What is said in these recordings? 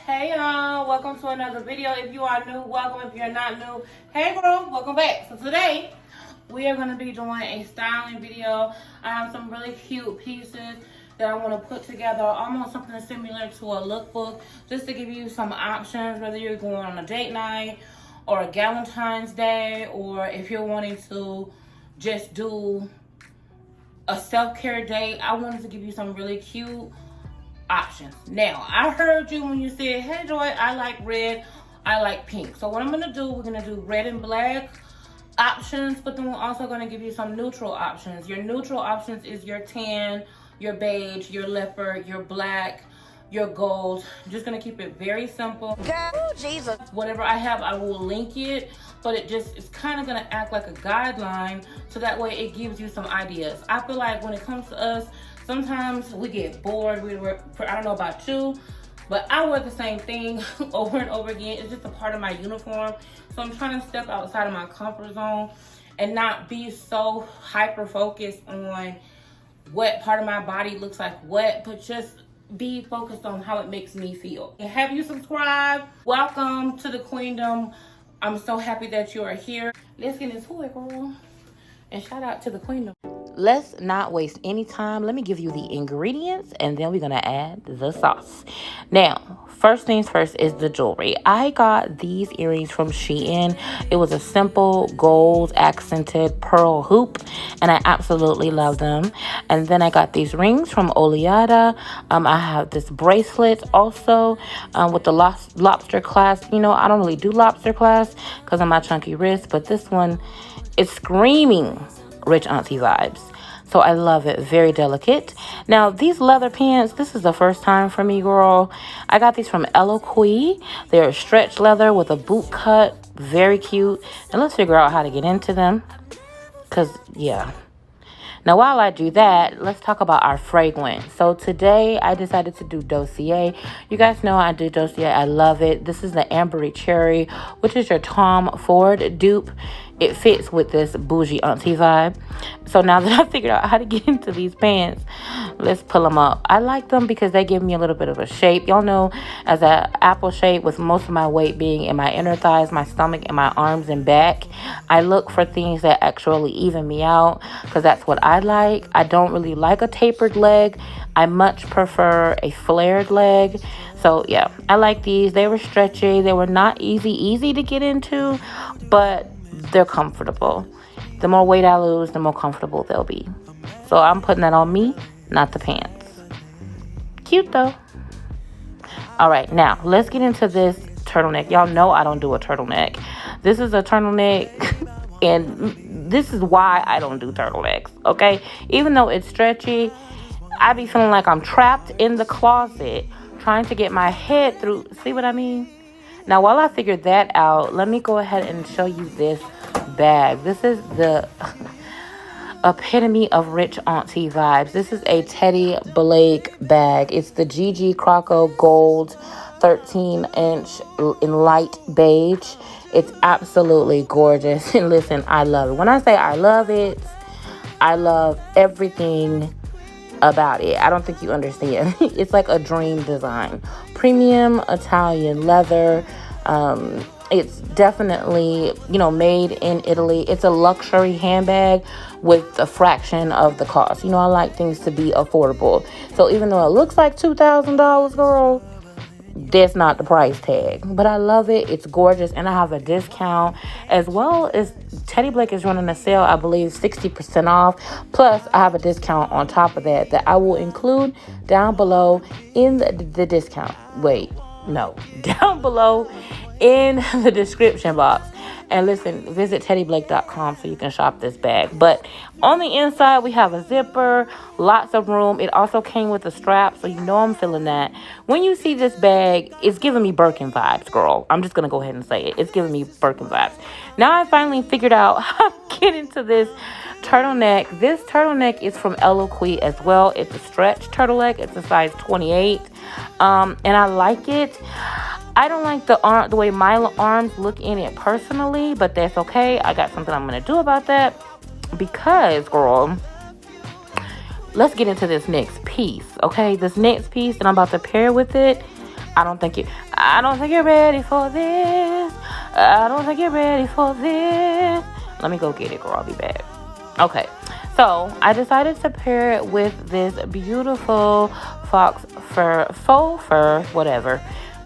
Hey y'all, welcome to another video. If you are new, welcome. If you're not new, hey girl, welcome back. So today we are going to be doing a styling video. I have some really cute pieces that I want to put together, almost something similar to a lookbook, just to give you some options, whether you're going on a date night or a Valentine's Day, or if you're wanting to just do a self-care date. I wanted to give you some really cute options. Now, I heard you when you said, hey Joy, I like red, I like pink. So what I'm gonna do, we're gonna do red and black options, but then we're also gonna give you some neutral options. Your neutral options is your tan, your beige, your leopard, your black, your gold. I'm just gonna keep it very simple. Oh, Jesus. Whatever I have, I will link it, but it's kind of gonna act like a guideline, so that way it gives you some ideas. I feel like when it comes to us, sometimes we get bored. I don't know about you, but I wear the same thing over and over again. It's just a part of my uniform. So I'm trying to step outside of my comfort zone and not be so hyper focused on what part of my body looks like what, but just be focused on how it makes me feel. And have you subscribed? Welcome to the queendom. I'm so happy that you are here. Let's get into it, girl. And shout out to the queendom. Let's not waste any time. Let me give you the ingredients, and then we're going to add the sauce. Now, first things first is the jewelry. I got these earrings from Shein. It was a simple gold accented pearl hoop, and I absolutely love them. And then I got these rings from Oleada. I have this bracelet also with the lobster clasp. You know, I don't really do lobster clasp because of my chunky wrist, but this one is screaming rich auntie vibes. So I love it. Very delicate. Now, these leather pants, this is the first time for me, girl. I got these from Eloquii. They're stretch leather with a boot cut. Very cute. And let's figure out how to get into them. Because, yeah. Now, while I do that, let's talk about our fragrance. So today, I decided to do Dossier. You guys know I do Dossier. I love it. This is the Ambery Cherry, which is your Tom Ford dupe. It fits with this bougie auntie vibe. So now that I figured out how to get into these pants, let's pull them up. I like them because they give me a little bit of a shape. Y'all know, as an apple shape, with most of my weight being in my inner thighs, my stomach, and my arms and back, I look for things that actually even me out because that's what I like. I don't really like a tapered leg. I much prefer a flared leg. So yeah, I like these. They were stretchy. They were not easy to get into, but they're comfortable. The more weight I lose, the more comfortable they'll be. So I'm putting that on me, not the pants. Cute though. All right, now let's get into this turtleneck. Y'all know I don't do a turtleneck. This is a turtleneck, and this is why I don't do turtlenecks, okay? Even though it's stretchy, I be feeling like I'm trapped in the closet trying to get my head through. See what I mean? Now, while I figured that out, let me go ahead and show you this bag. This is the epitome of rich auntie vibes. This is a Teddy Blake bag. It's the GG Croco Gold 13-inch in light beige. It's absolutely gorgeous. And listen, I love it. When I say I love it, I love everything about it. I don't think you understand. It's like a dream design. Premium Italian leather. It's definitely, you know, made in Italy. It's a luxury handbag with a fraction of the cost. You know, I like things to be affordable. So even though it looks like $2,000, girl, that's not the price tag. But I love it. It's gorgeous. And I have a discount, as well as Teddy Blake is running a sale, I believe 60% off. Plus, I have a discount on top of that I will include down below in the discount. Wait, no. Down below in the description box. And listen, visit teddyblake.com so you can shop this bag. But on the inside, we have a zipper, lots of room. It also came with a strap, so you know I'm feeling that. When you see this bag, it's giving me Birkin vibes, girl. I'm just going to go ahead and say it. It's giving me Birkin vibes. Now I finally figured out how to get into this turtleneck. This turtleneck is from Eloquii as well. It's a stretch turtleneck. It's a size 28. And I like it. I don't like the way my arms look in it personally, but that's okay. I got something I'm going to do about that because, girl, let's get into this next piece, okay? This next piece that I'm about to pair with it, I don't think you're ready for this. I don't think you're ready for this. Let me go get it, girl. I'll be back. Okay, so I decided to pair it with this beautiful faux fur, whatever.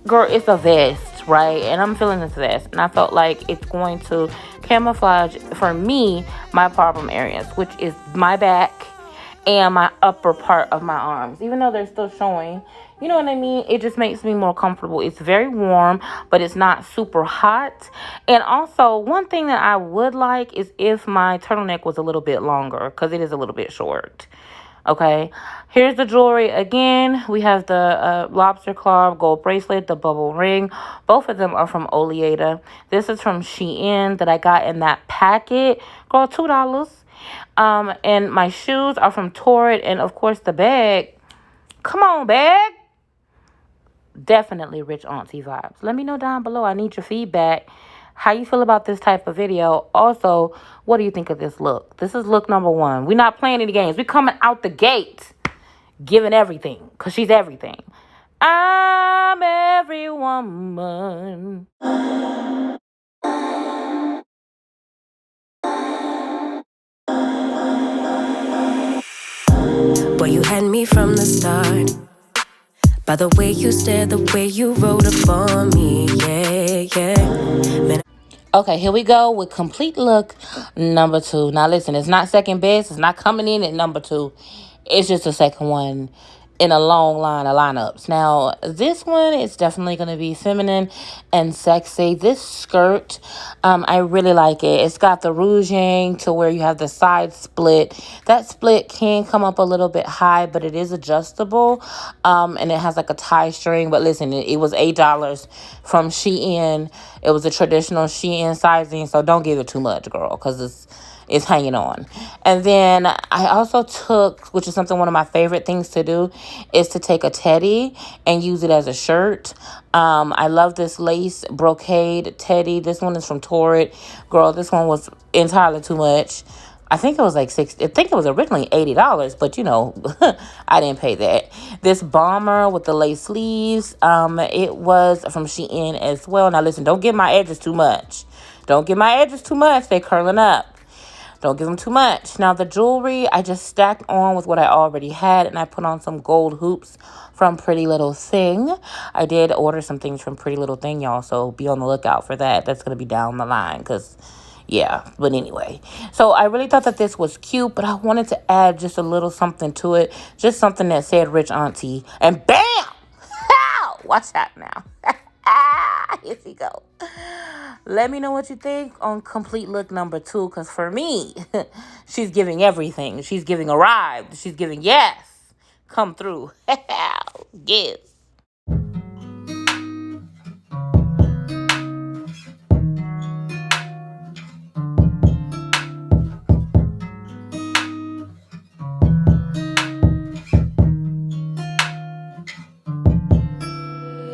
Girl, it's a vest, right? And I'm feeling this vest, and I felt like it's going to camouflage for me my problem areas, which is my back and my upper part of my arms, even though they're still showing. You know what I mean? It just makes me more comfortable. It's very warm, but it's not super hot. And also, one thing that I would like is if my turtleneck was a little bit longer, because it is a little bit short. Okay, here's the jewelry again. We have the lobster claw gold bracelet, the bubble ring. Both of them are from Oleata. This is from Shein that I got in that packet. Girl, $2. And my shoes are from Torrid, and of course the bag. Come on, bag. Definitely rich auntie vibes. Let me know down below. I need your feedback. How you feel about this type of video? Also, what do you think of this look? This is look number 1. We're not playing any games. We're coming out the gate, giving everything, because she's everything. I'm every woman. Boy, you had me from the start. By the way you stared, the way you wrote up on me, yeah. Okay, here we go with complete look number 2. Now listen, it's not second best. It's not coming in at number 2. It's just the second one in a long line of lineups. Now, this one is definitely going to be feminine and sexy. This skirt, I really like it. It's got the ruching to where you have the side split. That split can come up a little bit high, but it is adjustable. And it has like a tie string. But listen, it was $8 from Shein. It was a traditional Shein sizing, so don't give it too much, girl, because it's hanging on. And then I also took, which is something, one of my favorite things to do, is to take a teddy and use it as a shirt. I love this lace brocade teddy. This one is from Torrid. Girl, this one was entirely too much. I think it was like I think it was originally $80, but you know, I didn't pay that. This bomber with the lace sleeves, it was from Shein as well. Now listen, don't give my edges too much. Don't give my edges too much. They're curling up. Don't give them too much. Now, the jewelry, I just stacked on with what I already had, and I put on some gold hoops from Pretty Little Thing. I did order some things from Pretty Little Thing, y'all, so be on the lookout for that. That's going to be down the line, because, yeah. But anyway, so I really thought that this was cute, but I wanted to add just a little something to it, just something that said Rich Auntie, and bam! Watch out now. Here we go. Let me know what you think on complete look number 2, because for me, she's giving everything. She's giving arrived. She's giving yes. Come through. Yes.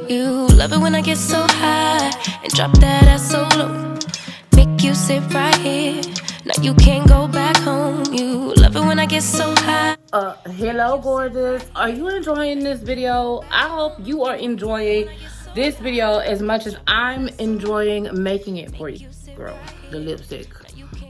You love it when I get so high and drop that ass so low. Make you sit right here. Now you can't go back home. You love it when I get so high. Hello, gorgeous. Are you enjoying this video? I hope you are enjoying this video as much as I'm enjoying making it for you. Girl, the lipstick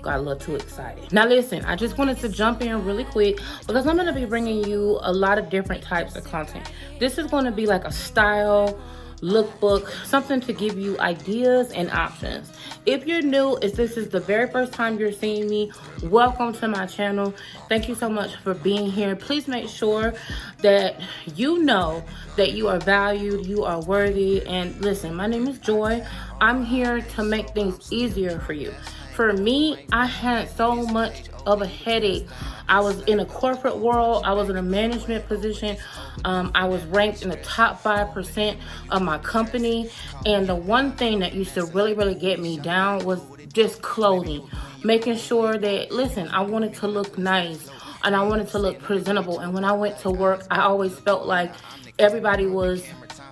got a little too excited. Now listen, I just wanted to jump in really quick because I'm going to be bringing you a lot of different types of content. This is going to be like a style lookbook, something to give you ideas and options. If you're new, if this is the very first time you're seeing me, welcome to my channel. Thank you so much for being here. Please make sure that you know that you are valued, you are worthy. And listen, my name is Joy. I'm here to make things easier for you. For me, I had so much of a headache. I was in a corporate world. I was in a management position. I was ranked in the top 5% of my company. And the one thing that used to really get me down was just clothing. Making sure that, listen, I wanted to look nice and I wanted to look presentable. And when I went to work, I always felt like everybody was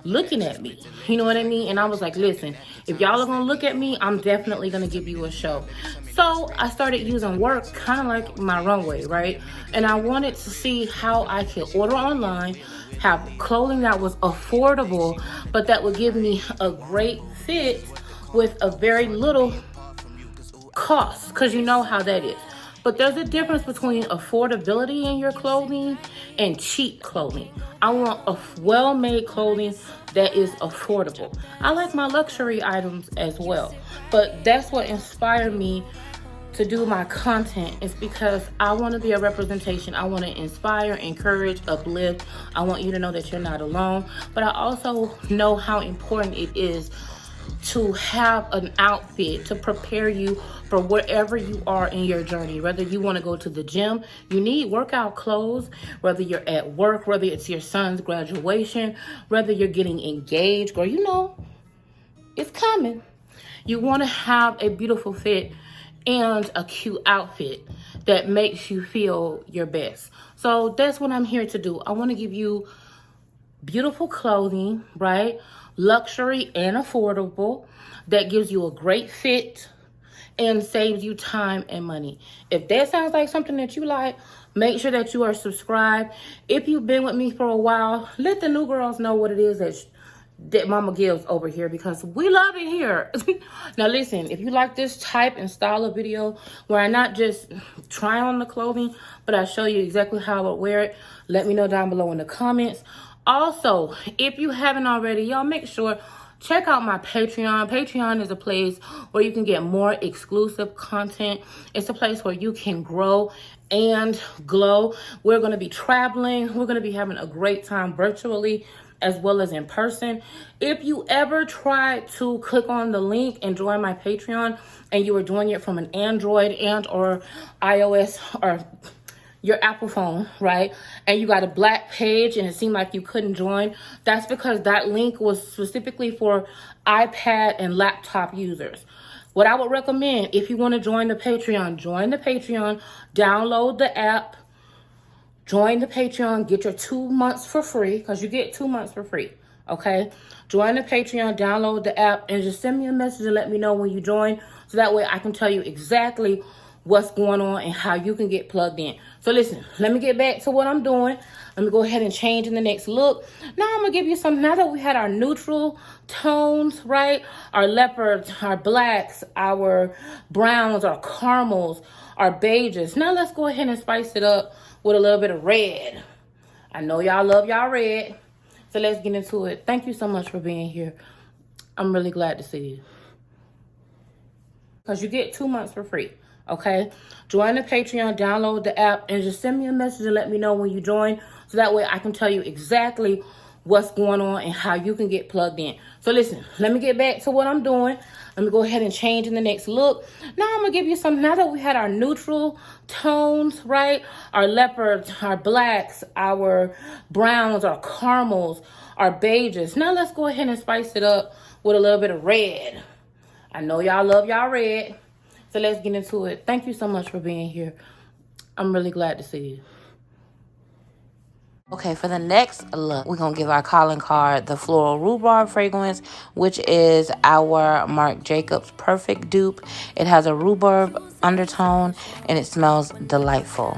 looking at me. You know what I mean? And I was like, listen, if y'all are gonna look at me, I'm definitely gonna give you a show. So I started using work kind of like my runway, right? And I wanted to see how I could order online, have clothing that was affordable, but that would give me a great fit with a very little cost, because you know how that is. But there's a difference between affordability in your clothing and cheap clothing. I want a well-made clothing that is affordable. I like my luxury items as well. But that's what inspired me to do my content, is because I want to be a representation. I want to inspire, encourage, uplift. I want you to know that you're not alone. But I also know how important it is to have an outfit to prepare you for wherever you are in your journey. Whether you want to go to the gym, you need workout clothes. Whether you're at work, whether it's your son's graduation, whether you're getting engaged, or you know, it's coming. You want to have a beautiful fit and a cute outfit that makes you feel your best. So that's what I'm here to do. I want to give you beautiful clothing, right? Luxury and affordable, that gives you a great fit and saves you time and money. If that sounds like something that you like, make sure that you are subscribed. If you've been with me for a while, let the new girls know what it is that Mama gives over here, because we love it here. Now listen, if you like this type and style of video where I not just try on the clothing, but I show you exactly how I would wear it, let me know down below in the comments. Also, if you haven't already, y'all make sure check out my Patreon. Patreon is a place where you can get more exclusive content. It's a place where you can grow and glow. We're going to be traveling. We're going to be having a great time virtually as well as in person. If you ever try to click on the link and join my Patreon and you are doing it from an Android and or iOS or your Apple phone, right, and you got a black page and it seemed like you couldn't join, that's because that link was specifically for iPad and laptop users. What I would recommend, if you want to join the Patreon, download the app, join the Patreon, get your 2 months for free, because you get 2 months for free, okay? Join the Patreon, download the app, and just send me a message and let me know when you join, so that way I can tell you exactly what's going on and how you can get plugged in. So listen, let me get back to what I'm doing. Let me go ahead and change in the next look. Now I'm gonna give you some, now that we had our neutral tones, right? Our leopards, our blacks, our browns, our caramels, our beiges. Now let's go ahead and spice it up with a little bit of red. I know y'all love y'all red. So let's get into it. Thank you so much for being here. I'm really glad to see you, because you get 2 months for free. Okay, join the Patreon, download the app, and just send me a message and let me know when you join, so that way I can tell you exactly what's going on and how you can get plugged in. So listen, let me get back to what I'm doing. Let me go ahead and change in the next look. Now I'm gonna give you some, now that we had our neutral tones, right? Our leopards, our blacks, our browns, our caramels, our beiges. Now let's go ahead and spice it up with a little bit of red. I know y'all love y'all red. So let's get into it. Thank you so much for being here. I'm really glad to see you. Okay, for the next look, we're going to give our calling card the Floral Rhubarb fragrance, which is our Marc Jacobs Perfect dupe. It has a rhubarb undertone, and it smells delightful.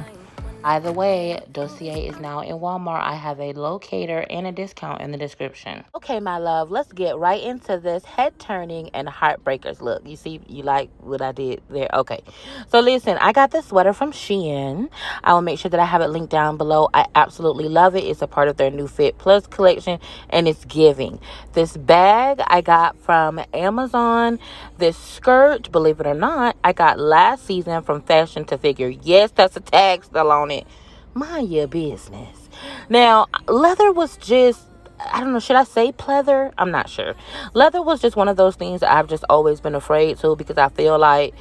Either way, Dossier is now in Walmart. I have a locator and a discount in the description. Okay, my love, let's get right into this head-turning and heartbreakers look. You see, you like what I did there? Okay. So listen, I got this sweater from Shein. I will make sure that I have it linked down below. I absolutely love it. It's a part of their new Fit Plus collection, and it's giving. This bag I got from Amazon. This skirt, believe it or not, I got last season from Fashion to Figure. Yes, that's a tag still on it. Mind your business. Now, leather was just, I don't know, should I say pleather? I'm not sure. Leather was just one of those things that I've just always been afraid to, because I feel like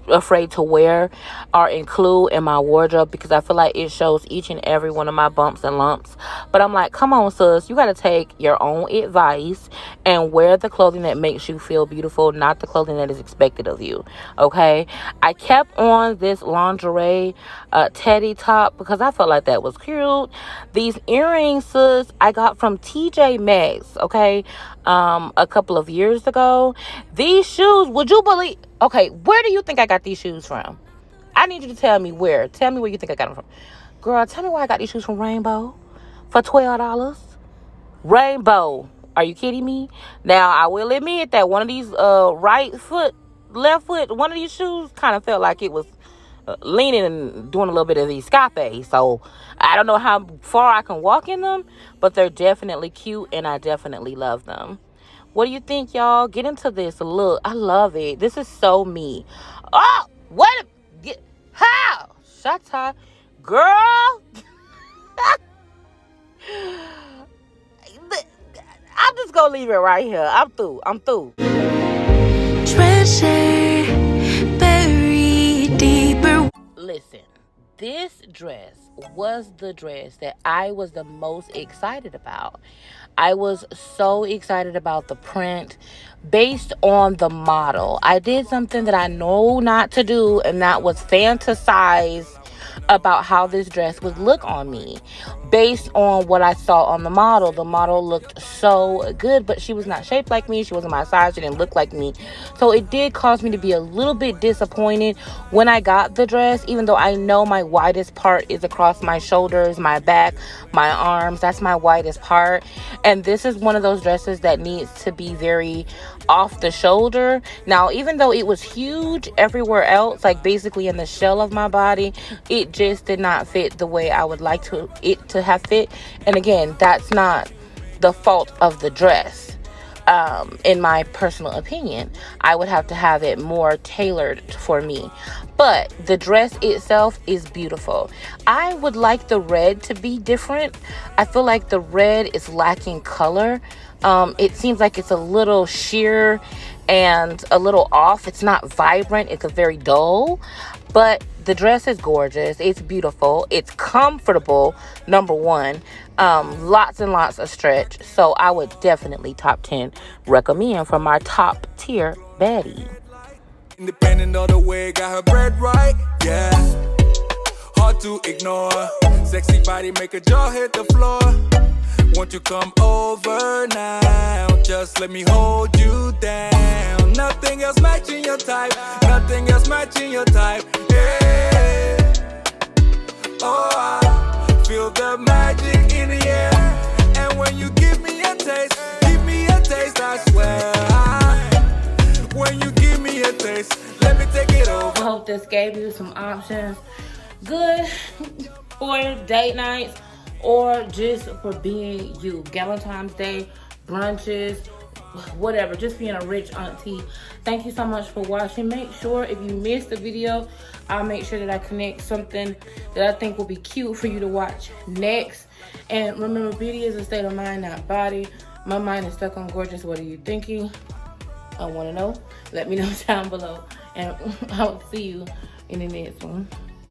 afraid to wear or include in my wardrobe because I feel like it shows each and every one of my bumps and lumps. But I'm like, come on, sis, you got to take your own advice and wear the clothing that makes you feel beautiful, not the clothing that is expected of you. Okay, I kept on this lingerie teddy top because I felt like that was cute. These earrings, sis, I got from TJ Maxx, okay, a couple of years ago. These shoes, would you believe? Okay, where do you think I got these shoes from? I need you to tell me where. Tell me where you think I got them from. Girl, tell me where I got these shoes from. Rainbow for $12. Rainbow. Are you kidding me? Now, I will admit that one of these right foot, left foot, one of these shoes kind of felt like it was leaning and doing a little bit of escape. So, I don't know how far I can walk in them, but they're definitely cute and I definitely love them. What do you think, y'all? Get into this look. I love it. This is so me. Oh, what? How? Shut up. Girl. I'm just going to leave it right here. I'm through. Treasure buried deeper. Listen, this dress was the dress that I was the most excited about. I was so excited about the print based on the model. I did something that I know not to do, and that was fantasize about how this dress would look on me based on what I saw on the model. The model looked so good, but she was not shaped like me. She wasn't my size. She didn't look like me. So it did cause me to be a little bit disappointed when I got the dress, even though I know my widest part is across my shoulders, my back, my arms. That's my widest part. And this is one of those dresses that needs to be very off the shoulder. Now, even though it was huge everywhere else, like basically in the shell of my body, it just did not fit the way I would like it to have fit. And again, that's not the fault of the dress. In my personal opinion, I would have to have it more tailored for me. But the dress itself is beautiful. I would like the red to be different. I feel like the red is lacking color. It seems like it's a little sheer and a little off. It's not vibrant. It's a very dull. But the dress is gorgeous. It's beautiful. It's comfortable, number one. Lots and lots of stretch. So I would definitely top 10 recommend for my top tier baddie. Independent of the way, got her bread right, yeah. Hard to ignore. Sexy body make a jaw hit the floor. Won't you come over now? Just let me hold you down. Nothing else matching your type. Nothing else matching your type. Yeah. Oh, I feel the magic in the air. And when you give me a taste, I swear. When you give me a taste, let me take it over. I hope this gave you some options. Good for date nights or just for being you. Valentine's Day, brunches, whatever. Just being a rich auntie. Thank you so much for watching. Make sure if you missed the video, I'll make sure that I connect something that I think will be cute for you to watch next. And remember, beauty is a state of mind, not body. My mind is stuck on gorgeous. What are you thinking? I want to know. Let me know down below. And I'll see you in the next one.